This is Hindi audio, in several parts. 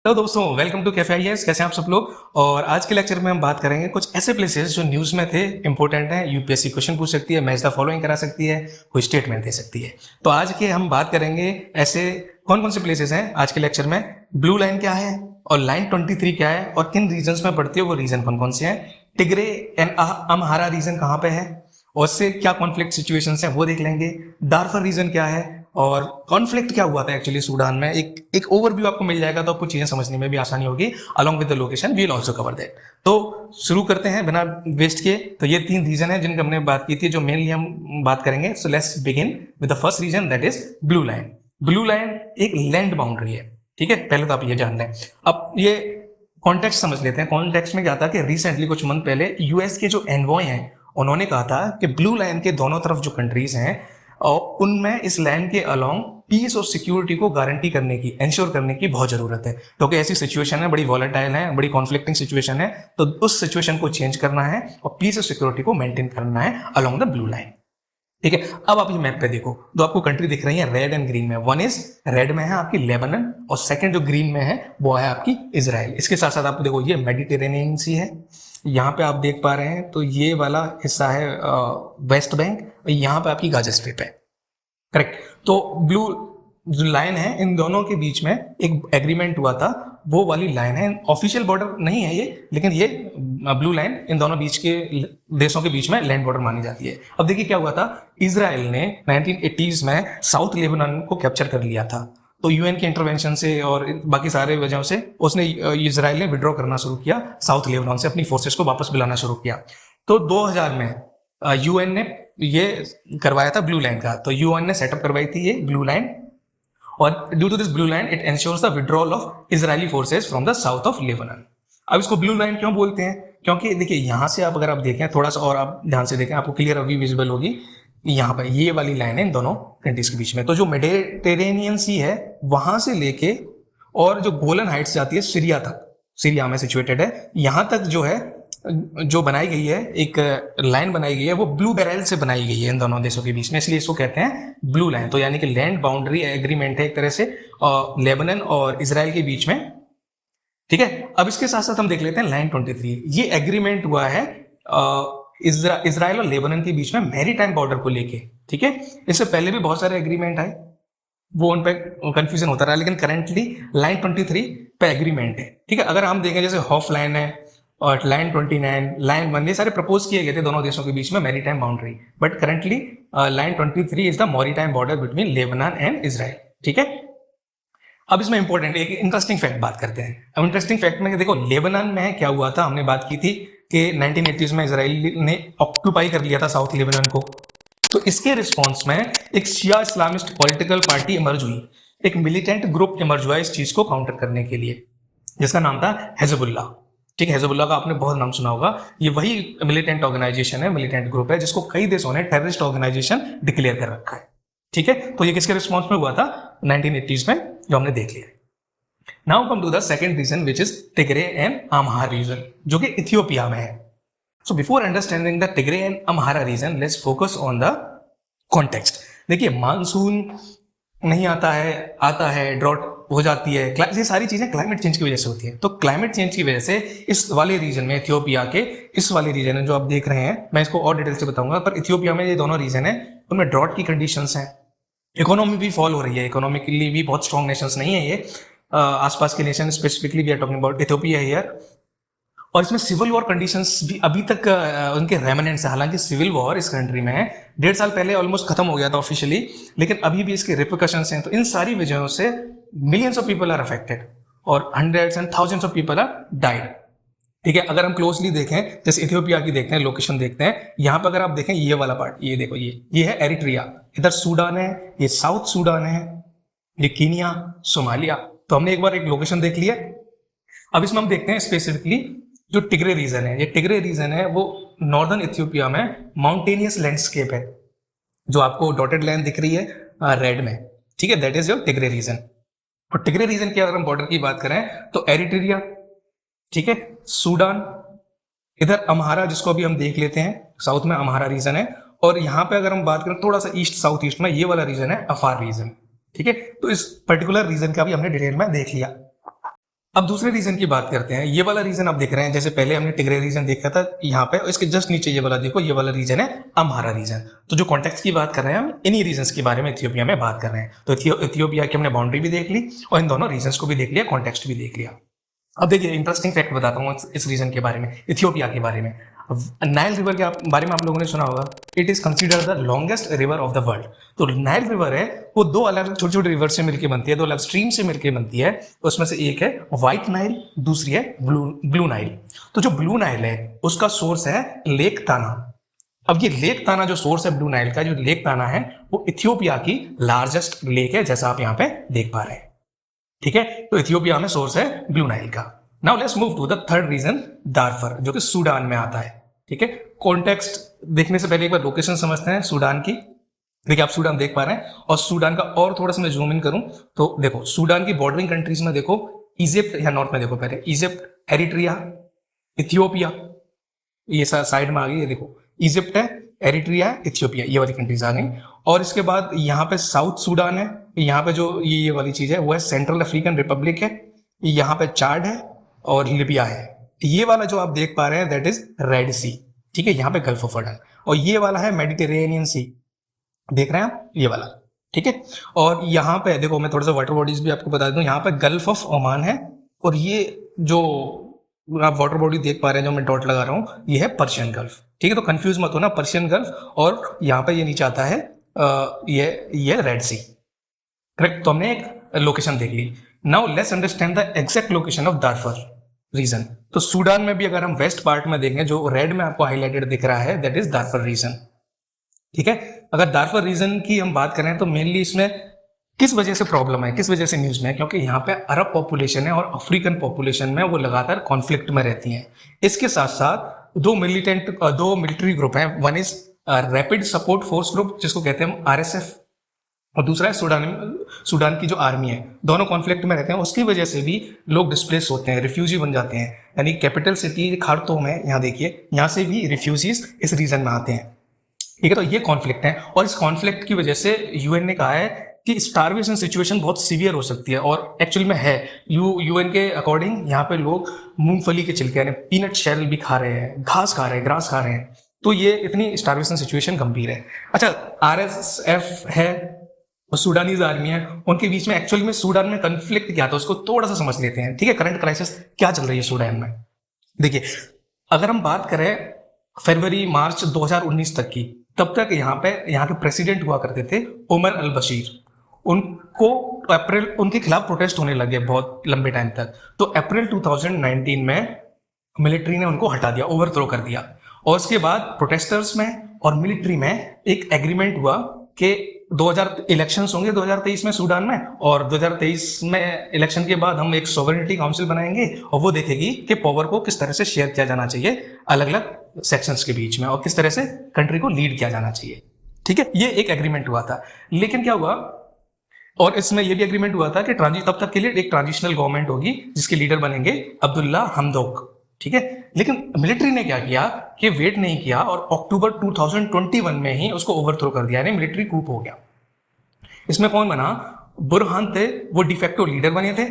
हेलो दोस्तों, वेलकम टू कैफे आईएएस। कैसे हैं आप सब लोग। और आज के लेक्चर में हम बात करेंगे कुछ ऐसे प्लेसेस जो न्यूज़ में थे, इंपॉर्टेंट है, यूपीएससी क्वेश्चन पूछ सकती है, मैच द फॉलोइंग करा सकती है, कोई स्टेटमेंट दे सकती है। तो आज के हम बात करेंगे ऐसे कौन कौन से प्लेसेस हैं आज के लेक्चर में, ब्लू लाइन क्या है और लाइन 23 क्या है और किन रीजन्स में पड़ती है, वो रीजन कौन कौन से हैं, टिग्रे एंड अम्हारा रीजन कहाँ पे है और उससे क्या कॉन्फ्लिक्ट सिचुएशंस हैं वो देख लेंगे। डार्फर रीजन क्या है और कॉन्फ्लिक्ट क्या हुआ था एक्चुअली सूडान में, एक ओवरव्यू आपको मिल जाएगा तो आपको चीजें समझने में भी आसानी होगी। Along with the location we will also cover that. तो शुरू करते हैं बिना वेस्ट किए। तो ये 3 रीजन है जिनकी हमने बात की थी, जो मेनली हम बात करेंगे। So let's begin with the first region, that is blue line. Blue line एक लैंड बाउंड्री है, ठीक है, पहले तो आप ये जान लें। अब ये कॉन्टेक्स्ट समझ लेते हैं। कॉन्टेक्स्ट में क्या था कि रिसेंटली कुछ मंथ पहले यूएस के जो एनवॉय हैं उन्होंने कहा था कि ब्लू लाइन के दोनों तरफ जो कंट्रीज हैं और उनमें इस लैंड के अलोंग पीस और सिक्योरिटी को गारंटी करने की, इंश्योर करने की बहुत जरूरत है, क्योंकि ऐसी सिचुएशन है, बड़ी वॉलेटाइल है, बड़ी कॉन्फ्लिक्टिंग सिचुएशन है। तो उस सिचुएशन को चेंज करना है और पीस और सिक्योरिटी को मेंटेन करना है अलोंग द ब्लू लाइन, ठीक है। अब आप ये मैप पे देखो, तो आपको कंट्री दिख रही है रेड एंड ग्रीन में। वन इज रेड में है आपकी लेबनन और सेकंड जो ग्रीन में है वो है आपकी इजराइल। इसके साथ साथ आपको देखो ये मेडिटेरेनियन सी है, यहाँ पे आप देख पा रहे हैं। तो ये वाला हिस्सा है वेस्ट बैंक और यहाँ पे आपकी गाजा स्ट्रिप है, करेक्ट। तो ब्लू जो लाइन है इन दोनों के बीच में एक एग्रीमेंट हुआ था, वो वाली लाइन है। ऑफिशियल बॉर्डर नहीं है ये, लेकिन ये ब्लू लाइन इन दोनों बीच के देशों के बीच में लैंड बॉर्डर मानी जाती है। अब देखिए क्या हुआ था, इजराइल ने 1980s में साउथ लेबनान को कैप्चर कर लिया था। तो यूएन के इंटरवेंशन से और बाकी सारे वजहों से उसने इजराइल ने विड्रॉ करना शुरू किया, साउथ लेबनान से अपनी फोर्सेस को वापस बुलाना शुरू किया। तो 2000 में यूएन ने ये करवाया था ब्लू लाइन का। तो यूएन ने सेटअप करवाई थी ये ब्लू लाइन, और due to this blue line it ensures the withdrawal of Israeli forces from the south of Lebanon. अब इसको ब्लू लाइन क्यों बोलते हैं, क्योंकि देखिए यहाँ से आप अगर आप देखें थोड़ा सा और आप ध्यान से देखें, आपको क्लियर अभी विजिबल होगी। यहाँ पर ये वाली लाइन है इन दोनों कंट्रीज के बीच में। तो जो मेडिटेरेनियन सी है वहां से लेके और जो गोलन हाइट्स जाती है सीरिया तक, सीरिया में सिचुएटेड है, यहाँ तक जो है जो बनाई गई है, एक लाइन बनाई गई है, वो ब्लू बैरल से बनाई गई है इन दोनों देशों के बीच में, इसलिए इसको कहते हैं ब्लू लाइन। तो यानी कि लैंड बाउंड्री एग्रीमेंट है एक तरह से लेबनन और इजराइल के बीच में, ठीक है। अब इसके साथ साथ हम देख लेते हैं लाइन 23। ये एग्रीमेंट हुआ है इजराइल और लेबनन के बीच में मैरीटाइम बॉर्डर को लेके, ठीक है। इससे पहले भी बहुत सारे एग्रीमेंट आए, वो उन पे कंफ्यूजन होता रहा, लेकिन करंटली लाइन 23 पे एग्रीमेंट है, ठीक है। अगर हम देखें जैसे हॉफ लाइन है और लाइन 29, लाइन 1, ये सारे प्रपोज किए गए थे दोनों देशों के बीच में maritime boundary, but currently line 23 is the maritime border between Lebanon and Israel, ठीक है। अब इसमें इंपॉर्टेंट एक इंटरेस्टिंग फैक्ट बात करते हैं। अब इंटरेस्टिंग फैक्ट में देखो लेबनान में क्या हुआ था, हमने बात की थी कि 1980s में इजराइल ने ऑक्यूपाई कर लिया था साउथ लेबनान को। तो इसके रिस्पॉन्स में एक शिया इस्लामिस्ट पॉलिटिकल पार्टी इमर्ज हुई, एक मिलिटेंट ग्रुप इमर्ज हुआ इस चीज को काउंटर करने के लिए, जिसका नाम था हिजबुल्लाह, ठीक है। हिजबुल्लाह का आपने बहुत नाम सुना होगा। ये वही मिलिटेंट ऑर्गेनाइजेशन है, मिलिटेंट ग्रुप है, जिसको कई देशों ने टेररिस्ट ऑर्गेनाइजेशन डिक्लेयर कर रखा है, ठीक है। तो ये किसके रिस्पॉन्स में हुआ था, 1980s में, जो हमने देख लिया। Now come to the second region which is Tigray and Amhara region, जो कि इथियोपिया में है। So before understanding the Tigray and Amhara region, let's focus on the context. देखिए मानसून नहीं आता है, ड्रॉट हो जाती है, ये सारी चीजें क्लाइमेट चेंज की वजह से होती है। तो क्लाइमेट चेंज की वजह से इस वाले रीजन में, इथियोपिया के इस वाले रीजन में जो आप देख रहे हैं, मैं इसको और डिटेल से बताऊंगा, पर इथियोपिया में ये दोनों रीजन है, उनमें ड्रॉट की कंडीशंस हैं, इकोनॉमी भी फॉल हो रही है, इकोनॉमिकली भी बहुत स्ट्रॉन्ग नेशंस नहीं है ये, आसपास के nation, specifically we are talking about Ethiopia here. और इसमें सिविल वॉर कंडीशंस भी अभी तक उनके रेमिनेंट्स है। हालांकि सिविल वॉर इस कंट्री में 1.5 साल पहले ऑलमोस्ट खत्म हो गया था ऑफिशियली, लेकिन अभी भी इसके रिप्रिकॉशंस हैं। तो इन सारी वजहों से millions of people are affected और hundreds and thousands of people are died, ठीक है। अगर हम क्लोजली देखें, जैसे इथियोपिया की देखते हैं, लोकेशन देखते हैं, यहाँ पर अगर आप देखें ये वाला पार्ट, ये देखो, ये है एरिट्रिया, इधर सूडान है, ये साउथ सूडान है, ये कीनिया, सोमालिया। तो हमने एक बार एक लोकेशन देख लिया। अब इसमें हम देखते हैं स्पेसिफिकली जो टिग्रे रीजन है। ये टिग्रे रीजन है वो नॉर्दर्न इथियोपिया में माउंटेनियस लैंडस्केप है, जो आपको डॉटेड लाइन दिख रही है रेड में, ठीक है, that is your Tigray reason. और टिग्रे रीजन की अगर हम बॉर्डर की बात करें तो एरिट्रिया, ठीक है, सूडान, इधर अम्हारा जिसको अभी हम देख लेते हैं, साउथ में अम्हारा रीजन है, और यहाँ पे अगर हम बात करें थोड़ा सा ईस्ट साउथ ईस्ट में, ये वाला रीजन है अफार रीजन, ठीक है। तो इस पर्टिकुलर रीजन का भी हमने डिटेल में देख लिया। अब दूसरे रीजन की बात करते हैं। ये वाला रीजन आप देख रहे हैं, जैसे पहले हमने टिग्रे रीजन देखा था यहाँ पे, इसके जस्ट नीचे ये वाला देखो, ये वाला रीजन है अम्हारा रीजन। तो जो कॉन्टेक्स्ट की बात कर रहे हैं हम इन्हीं रीजन्स के बारे में इथियोपिया में बात कर रहे हैं। तो इथियोपिया की हमने बाउंड्री भी देख ली और इन दोनों रीजन्स को भी देख लिया, कॉन्टेक्स्ट भी देख लिया। अब देखिए इंटरेस्टिंग फैक्ट बताता हूँ इस रीजन के बारे में, इथियोपिया के बारे में। नाइल रिवर के बारे में आप लोगों ने सुना होगा, it is considered the longest river of the world. तो नाइल रिवर है वो दो अलग छोटे छोटे रिवर से मिलकर बनती है, दो अलग स्ट्रीम से मिलकर बनती है। उसमें से एक है व्हाइट नाइल, दूसरी है ब्लू नाइल। तो जो ब्लू नाइल है उसका सोर्स है लेक ताना। अब ये लेक ताना जो सोर्स है ब्लू नाइल का, जो लेक ताना है वो इथियोपिया की लार्जेस्ट लेक है, जैसा आप यहाँ पे देख पा रहे हैं। ठीक है, तो इथियोपिया में सोर्स है ब्लू नाइल का। Now let's move to the third region, Darfur, जो कि सूडान में आता है। ठीक है, कॉन्टेक्स्ट देखने से पहले एक बार लोकेशन समझते हैं सूडान की। देखिए आप सूडान देख पा रहे हैं, और सूडान का और थोड़ा सा मैं जूम इन करूं तो देखो सूडान की बॉर्डरिंग कंट्रीज में देखो, इजिप्ट या नॉर्थ में देखो, पहले इजिप्ट, एरिट्रिया, इथियोपिया, ये साइड में आ गई। ये देखो इजिप्ट है, एरिट्रिया, इथियोपिया, ये वाली कंट्रीज आ गई। और इसके बाद यहाँ पे साउथ सूडान है, यहाँ पे जो ये वाली चीज है वो है सेंट्रल अफ्रीकन रिपब्लिक है, यहाँ पे चाड है और लिबिया है। ये वाला जो आप देख पा रहे हैं दैट इज रेड सी। ठीक है, यहाँ पे गल्फ ऑफ अडन, और ये वाला है मेडिटेरेनियन सी, देख रहे हैं आप ये वाला। ठीक है, और यहाँ पे देखो मैं थोड़ा सा वाटर बॉडीज भी आपको बता दूं, यहाँ पे गल्फ ऑफ ओमान है, और ये जो आप वाटर बॉडी देख पा रहे हैं जो मैं डॉट लगा रहा हूँ ये है पर्शियन गल्फ। ठीक है, तो कंफ्यूज मत होना, पर्शियन गल्फ और यहाँ पे ये नीचे आता है ये रेड सी। करेक्ट, तो हमने एक लोकेशन देख ली। Now let's understand the exact location of Darfur region. तो सूडान में भी अगर हम वेस्ट पार्ट में देखें, जो रेड में आपको हाईलाइटेड दिख रहा है दैट इज दारफर रीजन। ठीक है, अगर दारफर रीजन की हम बात करें तो मेनली इसमें किस वजह से प्रॉब्लम है, किस वजह से न्यूज में है, क्योंकि यहाँ पे अरब पॉपुलेशन है और अफ्रीकन पॉपुलेशन में वो लगातार कॉन्फ्लिक्ट में रहती हैं। इसके साथ साथ दो मिलिट्री ग्रुप हैं, one is rapid support force group जिसको कहते हैं हम आरएसएफ, और दूसरा है सूडान की जो आर्मी है। दोनों कॉन्फ्लिक्ट में रहते हैं, उसकी वजह से भी लोग डिस्प्लेस होते हैं, रिफ्यूजी बन जाते हैं। यानी कैपिटल सिटी खार्तूम है, यहाँ देखिए, यहाँ से भी रिफ्यूजीज इस रीजन में आते हैं। ठीक है, तो ये कॉन्फ्लिक्ट है, और इस कॉन्फ्लिक्ट की वजह से यूएन ने कहा है कि स्टारवेशन सिचुएशन बहुत सीवियर हो सकती है, और एक्चुअल में है। यूएन के अकॉर्डिंग यहाँ पे लोग मूंगफली के छिलके यानी पीनट शेल भी खा रहे हैं, घास खा रहे हैं, ग्रास खा रहे हैं। तो ये इतनी स्टारवेशन सिचुएशन गंभीर है। अच्छा, आरएसएफ है और सूडानीज आर्मी है, उनके बीच में एक्चुअल में सूडान में कॉन्फ्लिक्ट क्या था उसको थोड़ा सा समझ लेते हैं। ठीक है, करंट क्राइसिस क्या चल रही है सूडान में। देखिए अगर हम बात करें फरवरी मार्च 2019 तक की, तब तक यहाँ के प्रेसिडेंट हुआ करते थे उमर अल बशीर। उनके खिलाफ प्रोटेस्ट होने लगे बहुत लंबे टाइम तक। तो अप्रैल 2019 में मिलिट्री ने उनको हटा दिया, ओवरथ्रो कर दिया, और उसके बाद प्रोटेस्टर्स में और मिलिट्री में एक एग्रीमेंट हुआ कि 2000 इलेक्शंस होंगे 2023 में सूडान में, और 2023 में इलेक्शन के बाद हम एक सॉवरेनिटी काउंसिल बनाएंगे और वो देखेगी कि पावर को किस तरह से शेयर किया जाना चाहिए अलग अलग सेक्शंस के बीच में, और किस तरह से कंट्री को लीड किया जाना चाहिए। ठीक है, ये एक एग्रीमेंट हुआ था। लेकिन क्या हुआ, और इसमें यह भी एग्रीमेंट हुआ था कि तब तक के लिए एक ट्रांजिशनल गवर्नमेंट होगी जिसके लीडर बनेंगे अब्दुल्ला हमदोक। ठीक है, लेकिन मिलिट्री ने क्या किया कि वेट नहीं किया और अक्टूबर 2021 में ही उसको ओवरथ्रो कर दिया, यानी मिलिट्री कूप हो गया। इसमें कौन बना, बुरहान थे, वो डिफेक्टो लीडर बने थे,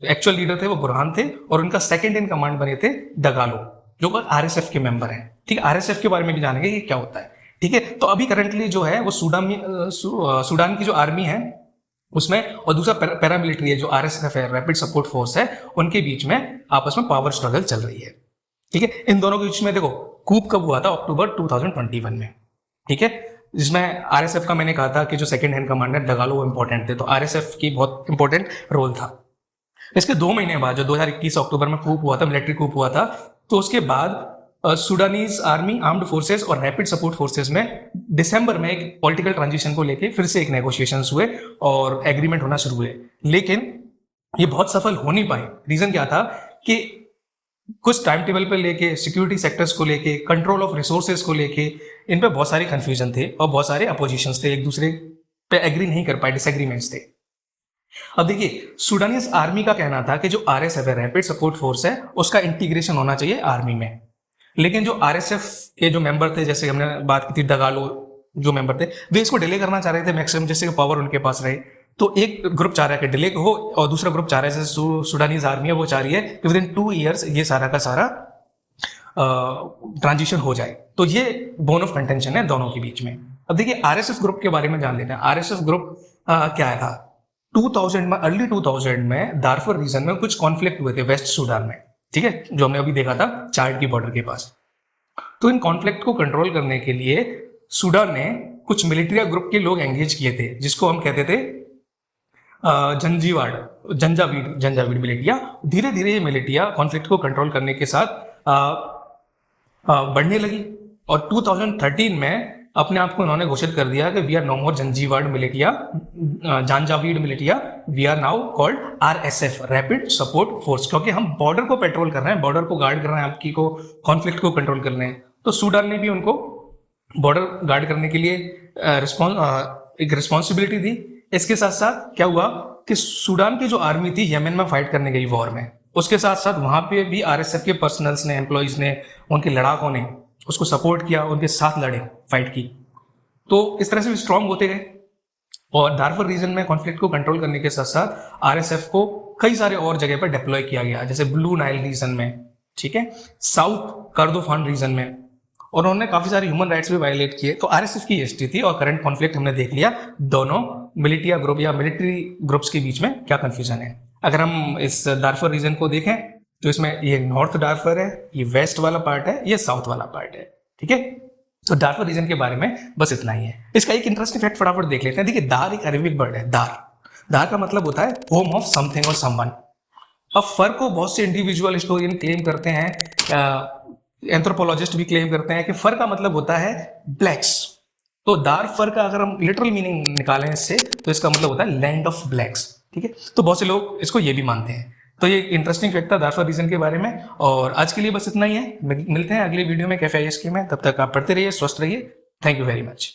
एक्चुअल लीडर थे वो बुरहान थे, और उनका सेकंड इन कमांड बने थे डगालो, जो आरएसएफ के मेंबर हैं। ठीक है, आरएसएफ के बारे में भी जानेंगे कि क्या होता है। ठीक है, तो अभी करंटली जो है वो सूडान की जो आर्मी है उसमें, और दूसरा पैरामिलिट्री है जो आरएसएफ है, रैपिड सपोर्ट फोर्स है, उनके बीच में आपस में पावर स्ट्रगल चल रही है। ठीक है, इन दोनों के बीच में देखो कूप कब हुआ था, अक्टूबर 2021 में। ठीक है, जिसमें आरएसएफ का मैंने कहा था कि जो सेकंड हैंड कमांडर डगालो वो इंपॉर्टेंट थे, तो आरएसएफ की बहुत इंपॉर्टेंट रोल था। इसके 2 महीने बाद जो 2021 अक्टूबर में कूप हुआ था, मिलिट्री कूप हुआ था, तो उसके बाद सूडानीज आर्मी, आर्म्ड फोर्सेस और रैपिड सपोर्ट फोर्सेस में दिसंबर में एक पॉलिटिकल ट्रांजिशन को लेके फिर से एक नेगोशिएशंस हुए और एग्रीमेंट होना शुरू हुए, लेकिन ये बहुत सफल हो नहीं पाए। रीजन क्या था कि कुछ टाइम टेबल पे लेके, सिक्योरिटी सेक्टर्स को लेके, कंट्रोल ऑफ रिसोर्सेज को लेके, इन पे बहुत सारे कंफ्यूजन थे और बहुत सारे अपोजिशंस थे, एक दूसरे पे एग्री नहीं कर पाए, डिसएग्रीमेंट्स थे। अब देखिए सूडानीज आर्मी का कहना था कि जो आरएसएफ है, रैपिड सपोर्ट फोर्स है, उसका इंटीग्रेशन होना चाहिए आर्मी में। लेकिन जो आरएसएफ के जो मेंबर थे, जैसे हमने बात की थी डगालो जो मेंबर थे, वे इसको डिले करना चाह रहे थे मैक्सिमम, जैसे पावर उनके पास रहे। तो एक ग्रुप चाह रहा है कि डिले हो और दूसरा ग्रुप चाह रहा है, जैसे सूडानीज आर्मी है वो चाह रही है कि विदिन 2 ईयर्स ये सारा का सारा ट्रांजिशन हो जाए। तो ये बोन ऑफ कंटेंशन है दोनों के बीच में। अब देखिए आरएसएफ ग्रुप के बारे में जान लेते हैं। आरएसएफ ग्रुप क्या था, 2000 में, अर्ली 2000 में दारफुर रीजन में कुछ कॉन्फ्लिक्ट हुए थे वेस्ट सूडान में, ठीक है, जो हमने अभी देखा था चार्ट की बॉर्डर के पास। तो इन कॉन्फ्लिक्ट को कंट्रोल करने के लिए सूडान ने कुछ मिलिट्री ग्रुप के लोग एंगेज किए थे, जिसको हम कहते थे जंजावीड मिलिटिया। धीरे धीरे ये मिलिटिया कॉन्फ्लिक्ट को कंट्रोल करने के साथ बढ़ने लगी और 2013 में अपने आप को उन्होंने घोषित कर दिया कि we are no more Janjaweed militia, we are now called RSF, rapid support force, क्योंकि हम बॉर्डर को पेट्रोल कर रहे हैं, बॉर्डर को गार्ड कर रहे हैं, आपकी को कॉन्फ्लिक्ट को कंट्रोल कर रहे हैं। तो सूडान ने भी उनको बॉर्डर गार्ड करने के लिए एक रिस्पॉन्सिबिलिटी दी। इसके साथ साथ क्या हुआ कि सूडान की जो आर्मी थी यमन में फाइट करने गई वॉर में, उसके साथ साथ वहां पे भी आरएसएफ के पर्सनल्स ने, एम्प्लॉइज ने, उनके लड़ाकों ने उसको सपोर्ट किया, उनके साथ लड़े, फाइट की। तो इस तरह से स्ट्रांग होते गए और दारफुर रीजन में कॉन्फ्लिक्ट को कंट्रोल करने के साथ साथ आरएसएफ को कई सारे और जगह पर डिप्लॉय किया गया, जैसे ब्लू नाइल रीजन में, ठीक है, साउथ कर्दोफान रीजन में, और उन्होंने काफी सारे ह्यूमन राइट्स भी वायलेट किए। तो आरएसएफ की हिस्ट्री थी और करंट कॉन्फ्लिक्ट हमने देख लिया, दोनों मिलिटिया ग्रुप या मिलिट्री ग्रुप्स के बीच में क्या कंफ्यूजन है। अगर हम इस दारफुर रीजन को देखें तो इसमें ये नॉर्थ दारफुर है, ये वेस्ट वाला पार्ट है, ये साउथ वाला पार्ट है, ठीक है। तो दारफुर रीजन के बारे में बस इतना ही है। इसका एक इंटरेस्टिंग फैक्ट फटाफट देख लेते हैं। देखिए दार एक अरेबिक वर्ड है, दार का मतलब होता है होम ऑफ समथिंग और समवन। अब फर को बहुत से इंडिविजुअल हिस्टोरियन क्लेम करते हैं, एंथ्रोपोलॉजिस्ट भी क्लेम करते हैं कि फर का मतलब होता है ब्लैक्स। तो दार फर का अगर हम लिटरल मीनिंग निकालें इससे तो इसका मतलब होता है लैंड ऑफ ब्लैक्स, ठीक है। तो बहुत से लोग इसको ये भी मानते हैं। तो ये इंटरेस्टिंग फैक्ट था दारफुर रीजन के बारे में। और आज के लिए बस इतना ही है, मिलते हैं अगले वीडियो में कैफे आईएएस के में। तब तक आप पढ़ते रहिए, स्वस्थ रहिए। Thank you very much.